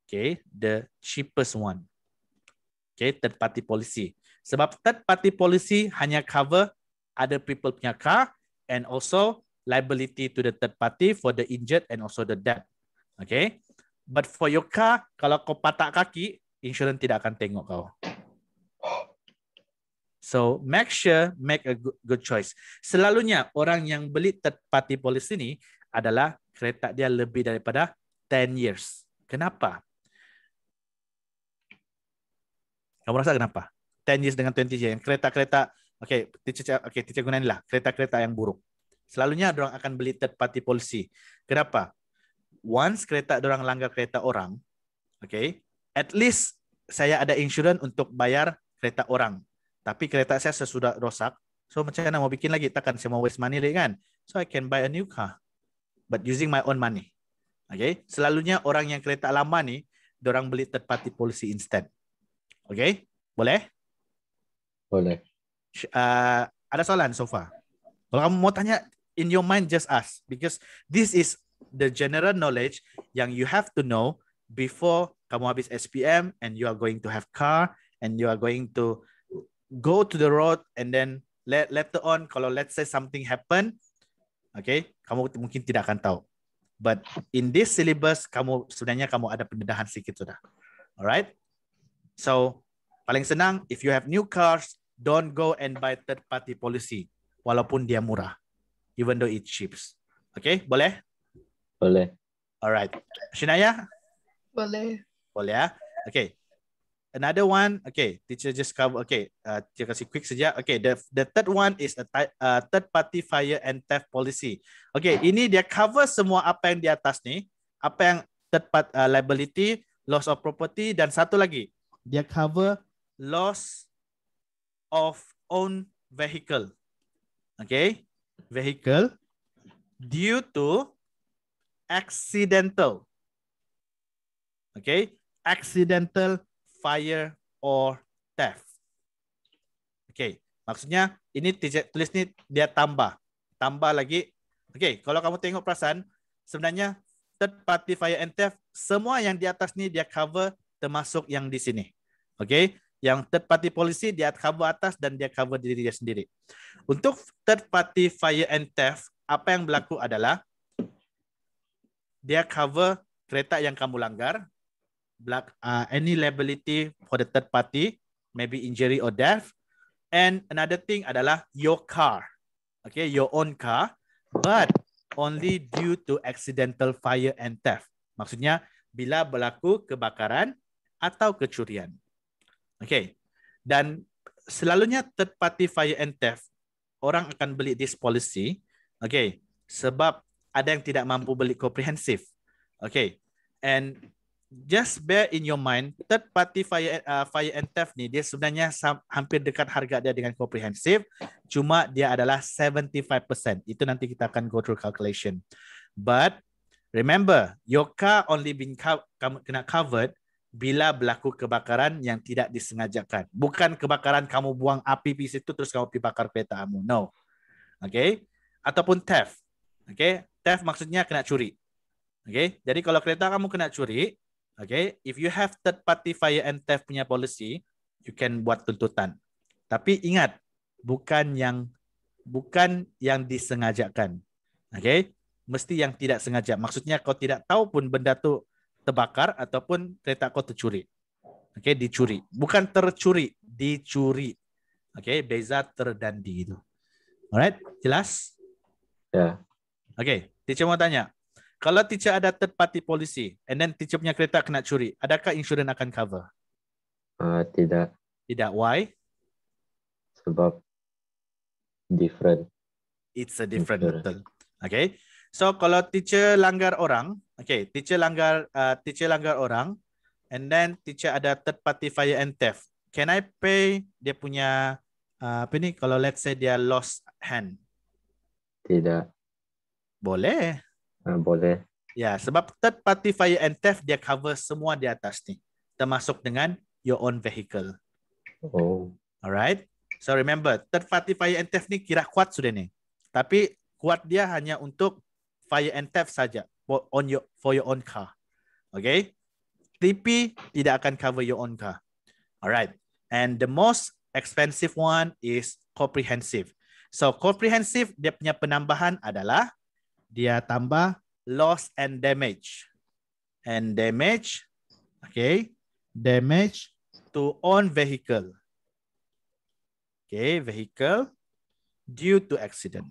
Okay, the cheapest one. Okay, third party policy. Sebab third party policy hanya cover other people punya car and also liability to the third party for the injured and also the death. Okay, but for your car, kalau kau patah kaki, insurance tidak akan tengok kau. So make sure make a good choice. Selalunya orang yang beli third party policy ni adalah kereta dia lebih daripada 10 years. Kenapa? Kamu rasa kenapa? 10 years dengan 20 years. Kereta-kereta, teacher gunain lah. Kereta-kereta yang buruk. Selalunya orang akan beli third party policy. Kenapa? Once kereta orang langgar kereta orang, okay, at least saya ada insurance untuk bayar kereta orang. Tapi kereta saya sesudah rosak, so macam mana mau bikin lagi? Takkan saya mau waste money lagi kan? So I can buy a new car, but using my own money. Okay, selalunya orang yang kereta lama ni, dorang beli third party policy instead. Okay, boleh? Boleh. Ada soalan so far? Kalau kamu mau tanya, in your mind just ask, because this is the general knowledge yang you have to know before kamu habis SPM and you are going to have car and you are going to go to the road, and then later on, kalau let's say something happen, okay, kamu mungkin tidak akan tahu. But in this syllabus, sebenarnya kamu ada pendedahan sedikit sudah. Alright? So, paling senang, if you have new cars, don't go and buy third party policy, walaupun dia murah, even though it cheaps. Okay, boleh? Boleh. Alright. Shinaya? Boleh. Boleh ya? Okay. Another one, okay, teacher just cover, okay, teacher kasih quick saja. Okay, the third one is a third party fire and theft policy. Okay, ini dia cover semua apa yang di atas ni, apa yang third party liability, loss of property, dan satu lagi, dia cover loss of own vehicle. Okay, vehicle due to accidental. Okay, accidental fire or theft. Okay, maksudnya ini tulis ni dia tambah lagi. Okay, kalau kamu tengok perasan, sebenarnya third party fire and theft, semua yang di atas ni dia cover termasuk yang di sini. Okay, yang third party policy dia cover atas dan dia cover diri dia sendiri. Untuk third party fire and theft, apa yang berlaku adalah dia cover kereta yang kamu langgar, any liability for the third party, maybe injury or death. And another thing adalah your car, okay, your own car, but only due to accidental fire and theft. Maksudnya bila berlaku kebakaran atau kecurian. Okay, dan selalunya third party fire and theft, orang akan beli this policy, okay, sebab ada yang tidak mampu beli komprehensif. Okay, and just bear in your mind, third party fire and theft ni dia sebenarnya hampir dekat harga dia dengan komprehensif, cuma dia adalah 75%. Itu nanti kita akan go through calculation. But remember, your car only been kena covered bila berlaku kebakaran yang tidak disengajakan. Bukan kebakaran kamu buang api di situ terus kamu pergi bakar kereta kamu. No. Okay? Ataupun theft. Okay? Theft maksudnya kena curi. Okay? Jadi kalau kereta kamu kena curi, okay, if you have third party fire and theft punya policy, you can buat tuntutan. Tapi ingat, bukan yang bukan yang disengajakan. Okay? Mesti yang tidak sengaja. Maksudnya kau tidak tahu pun benda tu terbakar ataupun kereta kau tercuri. Okay, dicuri. Bukan tercuri, dicuri. Okay, beza ter dan di itu. Alright, jelas? Ya. Okay, teacher mau tanya. Kalau teacher ada third party policy and then teacher punya kereta kena curi, adakah insurans akan cover? Tidak, Tidak. Why? sebab different. It's a different, Insurance. betul. Okay. So kalau teacher langgar orang, okay, teacher langgar orang, and then teacher ada third party fire and theft. Can I pay dia punya apa ni? Kalau let's say dia lost hand, Tidak. boleh. Boleh. Ya, sebab third party fire and theft dia cover semua di atas ni, termasuk dengan your own vehicle. Oh. Alright. So remember, third party fire and theft ni kira kuat sudah ni. Tapi kuat dia hanya untuk fire and theft saja for your own car. Okay? TP tidak akan cover your own car. Alright. And the most expensive one is comprehensive. So comprehensive dia punya penambahan adalah dia tambah loss and damage. And damage, okay? Damage to own vehicle. Okay, vehicle due to accident.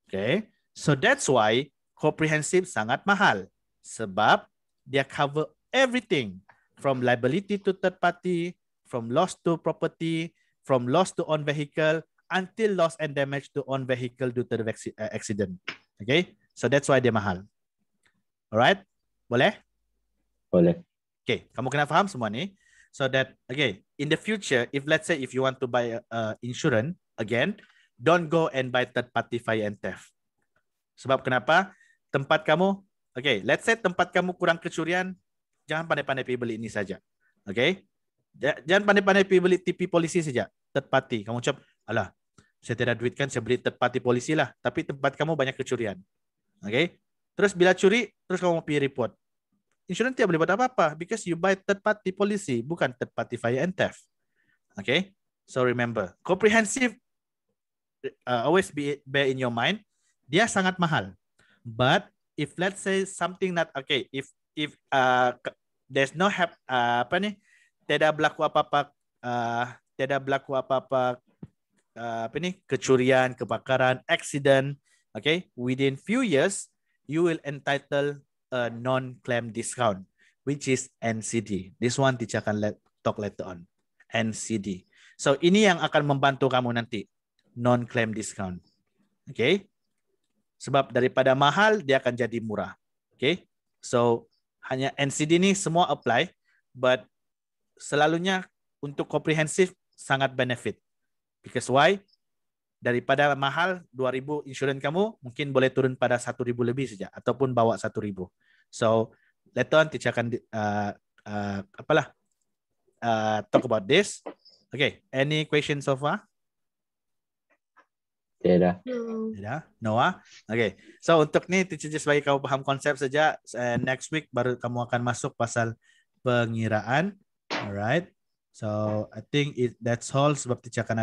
Okay, so that's why comprehensive sangat mahal. Sebab dia cover everything from liability to third party, from loss to property, from loss to own vehicle, until loss and damage to own vehicle due to the accident. Okay, so that's why dia mahal. Alright, boleh? Boleh. Okay, kamu kena faham semua ni. So that, okay, in the future, if let's say if you want to buy insurance, again, don't go and buy third party fire and theft. Sebab kenapa? Tempat kamu, okay, let's say tempat kamu kurang kecurian, jangan pandai-pandai pergi beli ini saja. Okay? Jangan pandai-pandai pergi beli TP polisi saja, third party. Kamu ucap, alah, saya tidak ada duit kan, saya beli third party polisi lah. Tapi tempat kamu banyak kecurian. Okay? Terus bila curi, terus kamu pergi report. Insurans tidak boleh buat apa-apa because you buy third party policy, bukan third party fire and theft. Okay? So remember, comprehensive, always bear in your mind, dia sangat mahal. But if let's say something that, okay, if there's no help, apa ni, tidak berlaku apa-apa, apa ni, kecurian, kebakaran, accident, okay, within few years, you will entitle a non-claim discount, which is NCD. This one teacher akan talk later on. NCD. So ini yang akan membantu kamu nanti, non-claim discount. Okay? Sebab daripada mahal dia akan jadi murah. Okay? So hanya NCD ni semua apply, but selalunya untuk comprehensive sangat benefit. Because why? Daripada mahal 2,000 insurans kamu mungkin boleh turun pada 1,000 lebih saja ataupun bawa 1,000. So later on teacher akan talk about this. Okay, any questions so far? Tidak. Tidak. Noah. Okay. So untuk ni teacher just bagi kamu paham konsep saja. Next week baru kamu akan masuk pasal pengiraan. Alright. So I think that's all sebab teacher akan